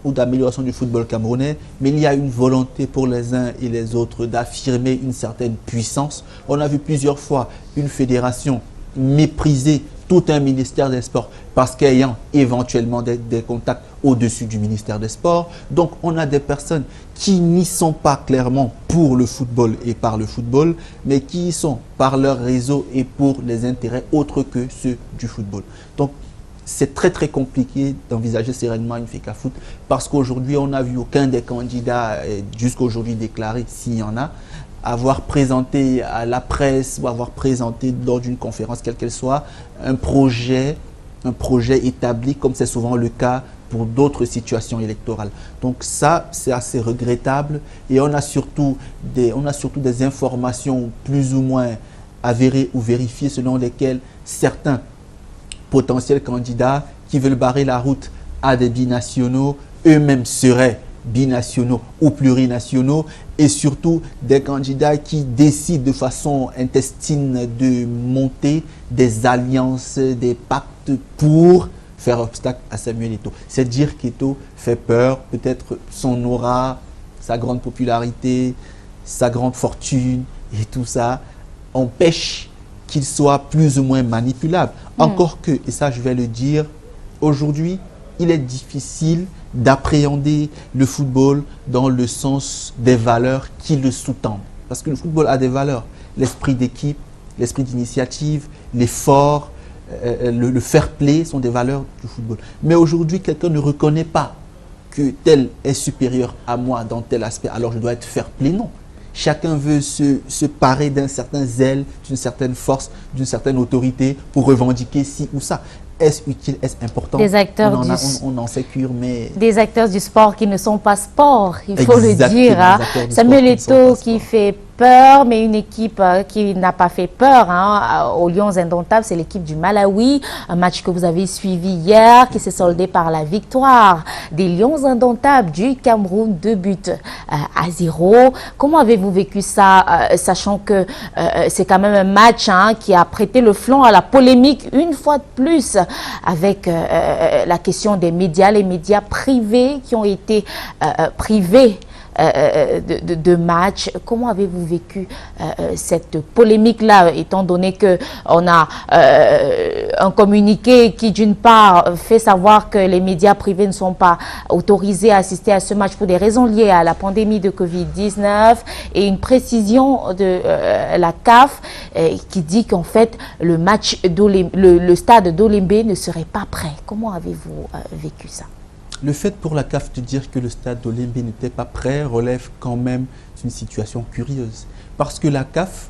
ou d'amélioration du football camerounais, mais il y a une volonté pour les uns et les autres d'affirmer une certaine puissance. On a vu plusieurs fois une fédération mépriser tout un ministère des Sports parce qu'ayant éventuellement des contacts au-dessus du ministère des Sports. Donc on a des personnes qui n'y sont pas clairement pour le football et par le football, mais qui y sont par leur réseau et pour les intérêts autres que ceux du football. Donc c'est très très compliqué d'envisager sereinement une FECAFOOT parce qu'aujourd'hui on n'a vu aucun des candidats jusqu'à aujourd'hui déclaré, s'il y en a, avoir présenté à la presse ou avoir présenté lors d'une conférence quelle qu'elle soit un projet établi comme c'est souvent le cas pour d'autres situations électorales. Donc ça, c'est assez regrettable et on a surtout des informations plus ou moins avérées ou vérifiées selon lesquelles certains potentiels candidats qui veulent barrer la route à des binationaux eux-mêmes seraient binationaux ou plurinationaux et surtout des candidats qui décident de façon intestine de monter des alliances, des pactes pour faire obstacle à Samuel Eto'o. C'est dire qu'Eto'o fait peur, peut-être son aura, sa grande popularité, sa grande fortune et tout ça empêche qu'il soit plus ou moins manipulable. Encore que, et ça je vais le dire, aujourd'hui, il est difficile d'appréhender le football dans le sens des valeurs qui le sous-tendent. Parce que le football a des valeurs. L'esprit d'équipe, l'esprit d'initiative, l'effort, le fair play sont des valeurs du football. Mais aujourd'hui, quelqu'un ne reconnaît pas que tel est supérieur à moi dans tel aspect, alors je dois être fair play. Non. Chacun veut se parer d'un certain zèle, d'une certaine force, d'une certaine autorité pour revendiquer ci ou ça. Est-ce utile, est-ce important? Des acteurs on en sécure, mais... Des acteurs du sport qui ne sont pas sport, il faut le dire. Hein. Samuel Eto'o qui fait peur, mais une équipe qui n'a pas fait peur aux Lions Indomptables, c'est l'équipe du Malawi. Un match que vous avez suivi hier, qui s'est soldé par la victoire des Lions Indomptables du Cameroun, 2-0. Comment avez-vous vécu ça, sachant que c'est quand même un match qui a prêté le flanc à la polémique une fois de plus, avec la question des médias, les médias privés qui ont été privés de matchs. Comment avez-vous vécu cette polémique-là, étant donné qu'on a un communiqué qui, d'une part, fait savoir que les médias privés ne sont pas autorisés à assister à ce match pour des raisons liées à la pandémie de Covid-19, et une précision de la CAF qui dit qu'en fait, le stade d'Olembe ne serait pas prêt. Comment avez-vous vécu ça? Le fait pour la CAF de dire que le stade d'Olembe n'était pas prêt relève quand même d'une situation curieuse. Parce que la CAF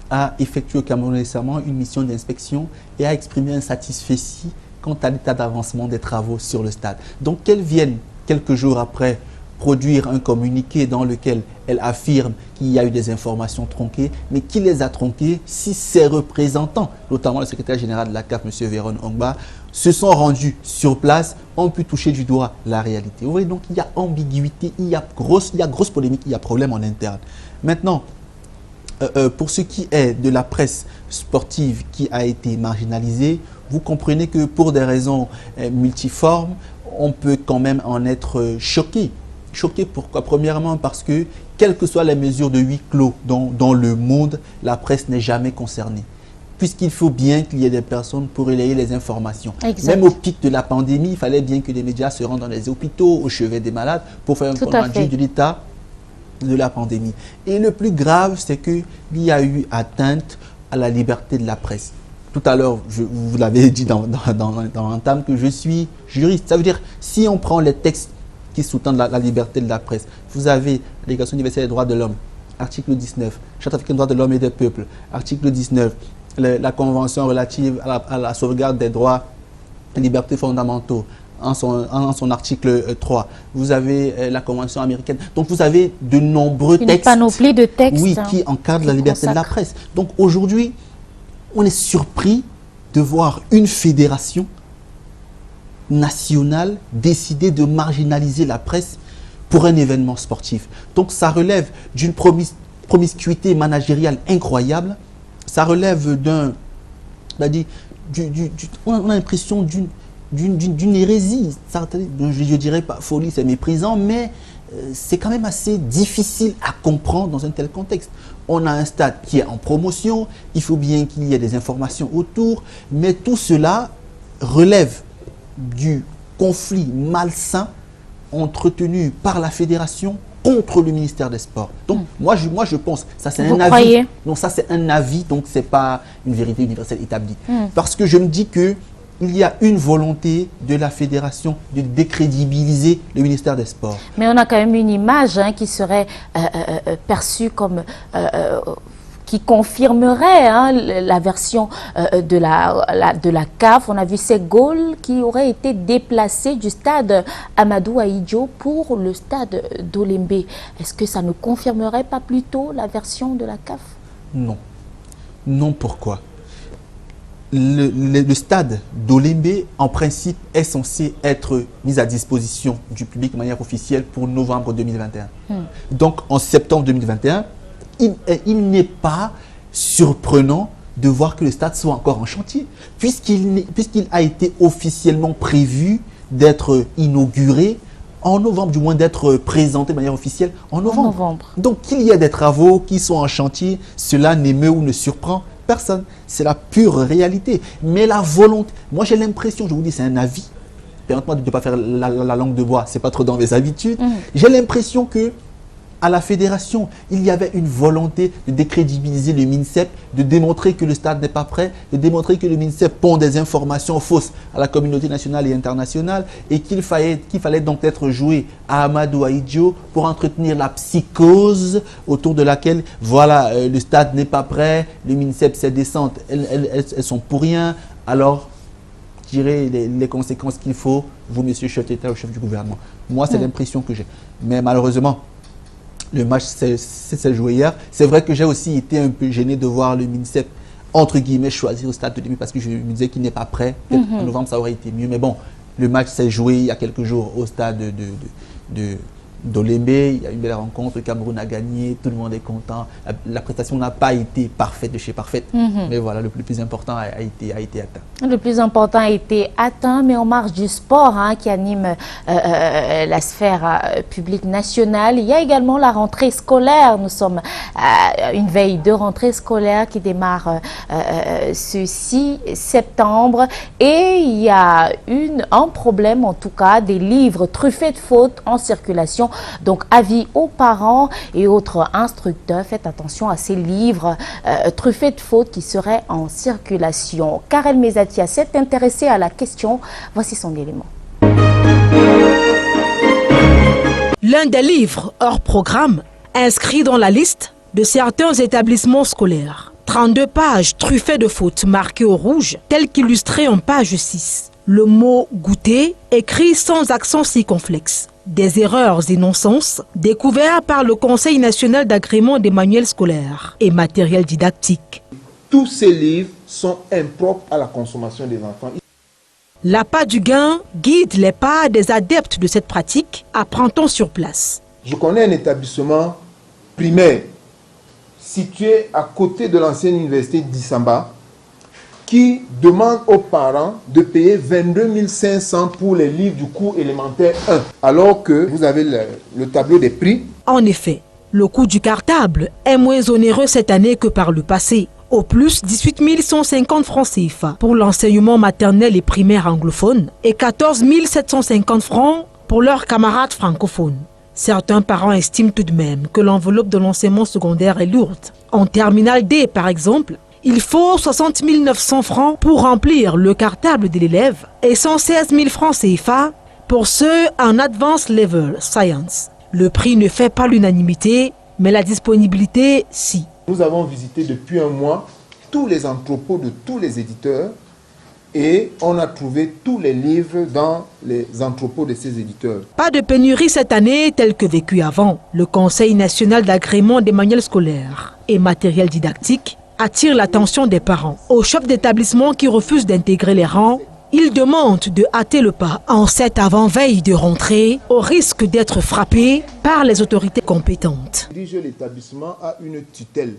a effectué au Cameroun récemment une mission d'inspection et a exprimé un satisfecit quant à l'état d'avancement des travaux sur le stade. Donc qu'elle vienne quelques jours après produire un communiqué dans lequel elle affirme qu'il y a eu des informations tronquées, mais qui les a tronquées si ses représentants, notamment le secrétaire général de la CAF, M. Véron Ongba, se sont rendus sur place, ont pu toucher du doigt la réalité. Vous voyez, donc il y a ambiguïté, il y a grosse polémique, il y a problème en interne. Maintenant, pour ce qui est de la presse sportive qui a été marginalisée, vous comprenez que pour des raisons multiformes, on peut quand même en être choqué. Choqué pourquoi? Premièrement parce que, quelles que soient les mesures de huis clos dans le monde, la presse n'est jamais concernée. Puisqu'il faut bien qu'il y ait des personnes pour relayer les informations. Exact. Même au pic de la pandémie, il fallait bien que les médias se rendent dans les hôpitaux, au chevet des malades, pour faire un compte rendu de l'état de la pandémie. Et le plus grave, c'est qu'il y a eu atteinte à la liberté de la presse. Tout à l'heure, vous l'avez dit dans l'entame que je suis juriste. Ça veut dire, si on prend les textes qui sous-tendent la liberté de la presse, vous avez la Déclaration universelle des droits de l'homme, article 19, Charte africaine des droits de l'homme et des peuples, article 19, la Convention relative à la sauvegarde des droits et libertés fondamentaux, en son article 3. Vous avez la Convention américaine. Donc vous avez de nombreux textes. Une panoplie de textes. Oui, qui encadrent la liberté de la presse. Donc aujourd'hui, on est surpris de voir une fédération nationale décider de marginaliser la presse pour un événement sportif. Donc ça relève d'une promiscuité managériale incroyable, ça relève d'un... on a l'impression d'une hérésie, je dirais pas folie, c'est méprisant, mais c'est quand même assez difficile à comprendre dans un tel contexte. On a un stade qui est en promotion, il faut bien qu'il y ait des informations autour, mais tout cela relève du conflit malsain entretenu par la fédération contre le ministère des Sports. Donc, moi, je pense, ça c'est un avis. Non, ça c'est un avis, donc c'est pas une vérité universelle établie. Parce que je me dis que il y a une volonté de la fédération de décrédibiliser le ministère des Sports. Mais on a quand même une image qui serait perçue comme... qui confirmerait la version de la CAF. On a vu ces Gaules qui auraient été déplacés du stade Amadou Ahidjo pour le stade d'Olembe. Est-ce que ça ne confirmerait pas plutôt la version de la CAF? Non. Non, pourquoi? Le stade d'Olembe, en principe, est censé être mis à disposition du public de manière officielle pour novembre 2021. Donc, en septembre 2021, il n'est pas surprenant de voir que le stade soit encore en chantier, puisqu'il a été officiellement prévu d'être inauguré en novembre, du moins d'être présenté de manière officielle en novembre. Donc qu'il y ait des travaux qui sont en chantier, cela n'émeut ou ne surprend personne. C'est la pure réalité. Mais la volonté, moi j'ai l'impression, je vous dis c'est un avis, permettez-moi de ne pas faire la langue de bois, c'est pas trop dans mes habitudes, j'ai l'impression que à la fédération, il y avait une volonté de décrédibiliser le MINSEP, de démontrer que le stade n'est pas prêt, de démontrer que le MINSEP pond des informations fausses à la communauté nationale et internationale et qu'il fallait donc être joué à Amadou Ahidjo pour entretenir la psychose autour de laquelle, voilà, le stade n'est pas prêt, le MINSEP, ses descentes, elles sont pour rien. Alors, je dirais les conséquences qu'il faut, vous, monsieur chef d'État ou chef du gouvernement. Moi, c'est l'impression que j'ai. Mais malheureusement, le match s'est joué hier. C'est vrai que j'ai aussi été un peu gêné de voir le MINSEP, entre guillemets, choisir au stade de début parce que je me disais qu'il n'est pas prêt. Peut-être en novembre, ça aurait été mieux. Mais bon, le match s'est joué il y a quelques jours au stade d'Olembe. Il y a eu une belle rencontre. Le Cameroun a gagné. Tout le monde est content. La prestation n'a pas été parfaite de chez parfaite. Mais voilà, le plus important a été atteint. Le plus important a été atteint, mais en marge du sport qui anime la sphère publique nationale, il y a également la rentrée scolaire. Nous sommes à une veille de rentrée scolaire qui démarre ce 6 septembre. Et il y a un problème, en tout cas, des livres truffés de fautes en circulation. Donc, avis aux parents et autres instructeurs, faites attention à ces livres truffés de fautes qui seraient en circulation. Karel Mezatia s'est intéressé à la question. Voici son élément. L'un des livres hors programme, inscrit dans la liste de certains établissements scolaires. 32 pages truffées de fautes marquées au rouge, telles qu'illustrées en page 6. Le mot « goûter » écrit sans accent circonflexe. Des erreurs et non-sens découverts par le Conseil national d'agrément des manuels scolaires et matériel didactique. Tous ces livres sont impropres à la consommation des enfants. L'appât du gain guide les pas des adeptes de cette pratique, apprend-on sur place. Je connais un établissement primaire situé à côté de l'ancienne université d'Issamba qui demande aux parents de payer 22 500 pour les livres du cours élémentaire 1, alors que vous avez le tableau des prix. En effet, le coût du cartable est moins onéreux cette année que par le passé. Au plus, 18 150 francs CFA pour l'enseignement maternel et primaire anglophone et 14 750 francs pour leurs camarades francophones. Certains parents estiment tout de même que l'enveloppe de l'enseignement secondaire est lourde. En terminale D, par exemple, il faut 60 900 francs pour remplir le cartable de l'élève et 116 000 francs CFA pour ceux en Advanced Level Science. Le prix ne fait pas l'unanimité, mais la disponibilité, si. Nous avons visité depuis un mois tous les entrepôts de tous les éditeurs et on a trouvé tous les livres dans les entrepôts de ces éditeurs. Pas de pénurie cette année telle que vécue avant. Le Conseil national d'agrément des manuels scolaires et matériel didactique attire l'attention des parents. Aux chefs d'établissement qui refusent d'intégrer les rangs Il demande de hâter le pas en cette avant-veille de rentrée, au risque d'être frappé par les autorités compétentes. L'établissement a une tutelle.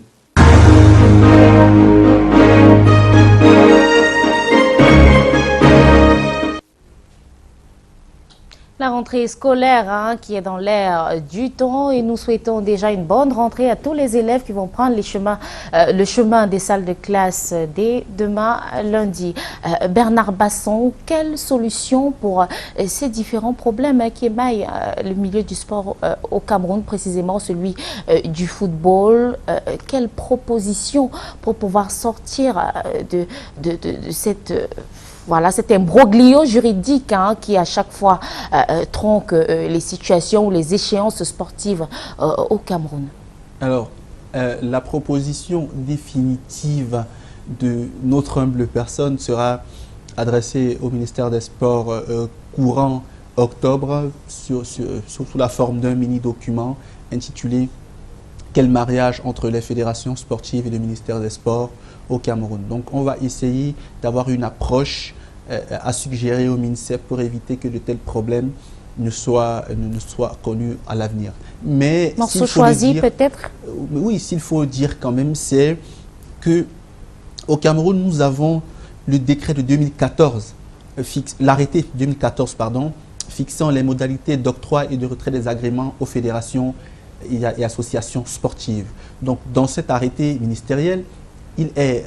La rentrée scolaire qui est dans l'air du temps et nous souhaitons déjà une bonne rentrée à tous les élèves qui vont prendre le chemin des salles de classe dès demain lundi. Bernard Basson, quelle solution pour ces différents problèmes qui émaillent le milieu du sport au Cameroun, précisément celui du football? Quelle proposition pour pouvoir sortir de cette... Voilà, cet imbroglio juridique qui à chaque fois tronque les situations ou les échéances sportives au Cameroun? Alors, la proposition définitive de notre humble personne sera adressée au ministère des Sports courant octobre sous la forme d'un mini-document intitulé « Quel mariage entre les fédérations sportives et le ministère des Sports au Cameroun ». Donc on va essayer d'avoir une approche à suggérer au MINSEP pour éviter que de tels problèmes ne soient connus à l'avenir. Mais morceau choisi peut-être? Oui, s'il faut dire quand même, c'est que au Cameroun, nous avons le décret de 2014, l'arrêté 2014, fixant les modalités d'octroi et de retrait des agréments aux fédérations et associations sportives. Donc, dans cet arrêté ministériel, il est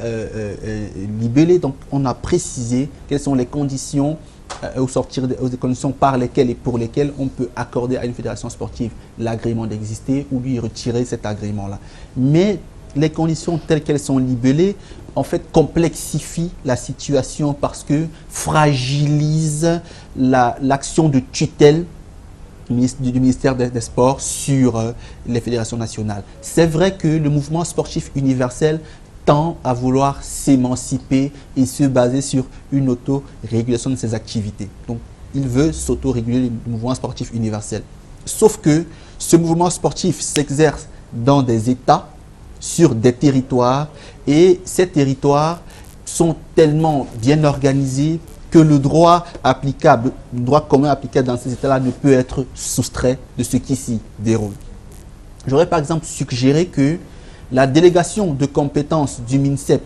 libellé, donc on a précisé quelles sont les conditions des conditions par lesquelles et pour lesquelles on peut accorder à une fédération sportive l'agrément d'exister ou lui retirer cet agrément-là. Mais les conditions telles qu'elles sont libellées, en fait, complexifient la situation parce que fragilisent l'action de tutelle du ministère des Sports sur les fédérations nationales. C'est vrai que le mouvement sportif universel tend à vouloir s'émanciper et se baser sur une autorégulation de ses activités. Donc, il veut s'autoréguler le mouvement sportif universel. Sauf que ce mouvement sportif s'exerce dans des États, sur des territoires, et ces territoires sont tellement bien organisés que le droit applicable, le droit commun applicable dans ces États-là ne peut être soustrait de ce qui s'y déroule. J'aurais par exemple suggéré que la délégation de compétences du MINSEP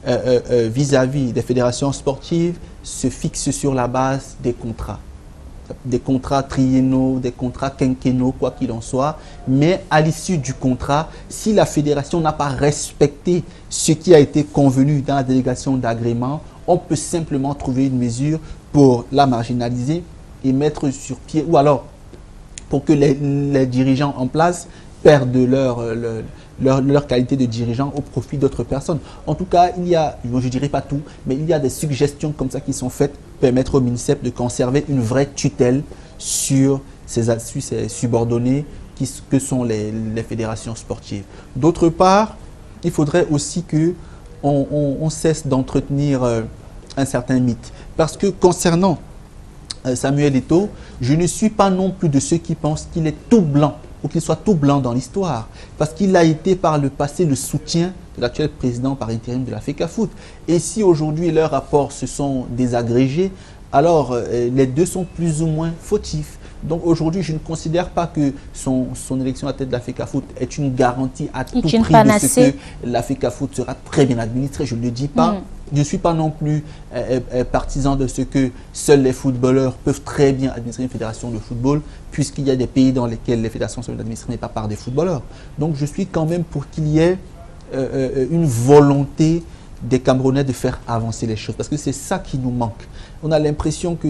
vis-à-vis des fédérations sportives se fixe sur la base des contrats triennaux, des contrats quinquennaux, quoi qu'il en soit. Mais à l'issue du contrat, si la fédération n'a pas respecté ce qui a été convenu dans la délégation d'agrément, on peut simplement trouver une mesure pour la marginaliser et mettre sur pied, ou alors pour que les dirigeants en place perdent leur qualité de dirigeant au profit d'autres personnes. En tout cas, il y a, je ne dirais pas tout, mais il y a des suggestions comme ça qui sont faites pour permettre au MINSEP de conserver une vraie tutelle sur ses subordonnés que sont les fédérations sportives. D'autre part, il faudrait aussi qu'on cesse d'entretenir un certain mythe. Parce que concernant Samuel Eto'o, je ne suis pas non plus de ceux qui pensent qu'il est tout blanc ou qu'il soit tout blanc dans l'histoire, parce qu'il a été par le passé le soutien de l'actuel président par intérim de la FECAFOOT. Et si aujourd'hui leurs rapports se sont désagrégés, alors les deux sont plus ou moins fautifs. Donc aujourd'hui, je ne considère pas que son élection à la tête de la FECAFOOT est une garantie à tout prix de ce que la FECAFOOT sera très bien administrée. Je ne le dis pas. Je ne suis pas non plus partisan de ce que seuls les footballeurs peuvent très bien administrer une fédération de football, puisqu'il y a des pays dans lesquels les fédérations sont administrées pas par des footballeurs. Donc je suis quand même pour qu'il y ait une volonté des Camerounais de faire avancer les choses, parce que c'est ça qui nous manque. On a l'impression que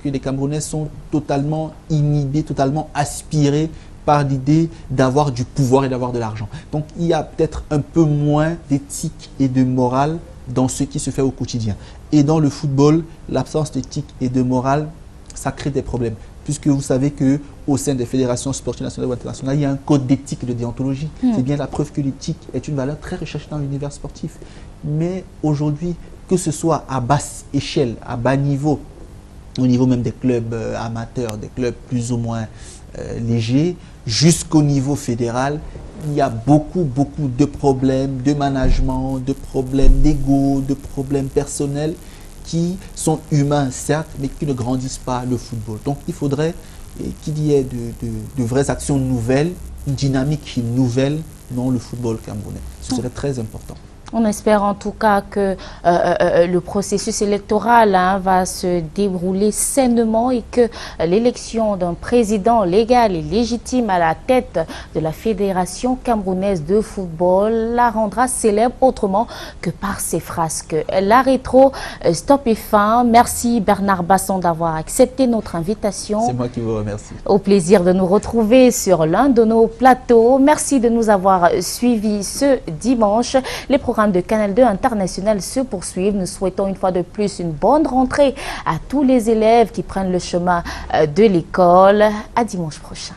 les Camerounais sont totalement inhibés, totalement aspirés par l'idée d'avoir du pouvoir et d'avoir de l'argent. Donc il y a peut-être un peu moins d'éthique et de morale dans ce qui se fait au quotidien. Et dans le football, l'absence d'éthique et de morale, ça crée des problèmes. Puisque vous savez qu'au sein des fédérations sportives nationales ou internationales, il y a un code d'éthique et de déontologie. C'est bien la preuve que l'éthique est une valeur très recherchée dans l'univers sportif. Mais aujourd'hui, que ce soit à basse échelle, à bas niveau, au niveau même des clubs amateurs, des clubs plus ou moins légers, jusqu'au niveau fédéral, il y a beaucoup de problèmes de management, de problèmes d'ego, de problèmes personnels qui sont humains, certes, mais qui ne grandissent pas le football. Donc il faudrait qu'il y ait de vraies actions nouvelles, une dynamique nouvelle dans le football camerounais. Ce serait très important. On espère en tout cas que le processus électoral va se dérouler sainement et que l'élection d'un président légal et légitime à la tête de la Fédération camerounaise de football la rendra célèbre autrement que par ses frasques. La rétro stop et fin. Merci Bernard Basson d'avoir accepté notre invitation. C'est moi qui vous remercie. Au plaisir de nous retrouver sur l'un de nos plateaux. Merci de nous avoir suivis ce dimanche. Les programmes de Canal 2 International se poursuivent. Nous souhaitons une fois de plus une bonne rentrée à tous les élèves qui prennent le chemin de l'école. À dimanche prochain.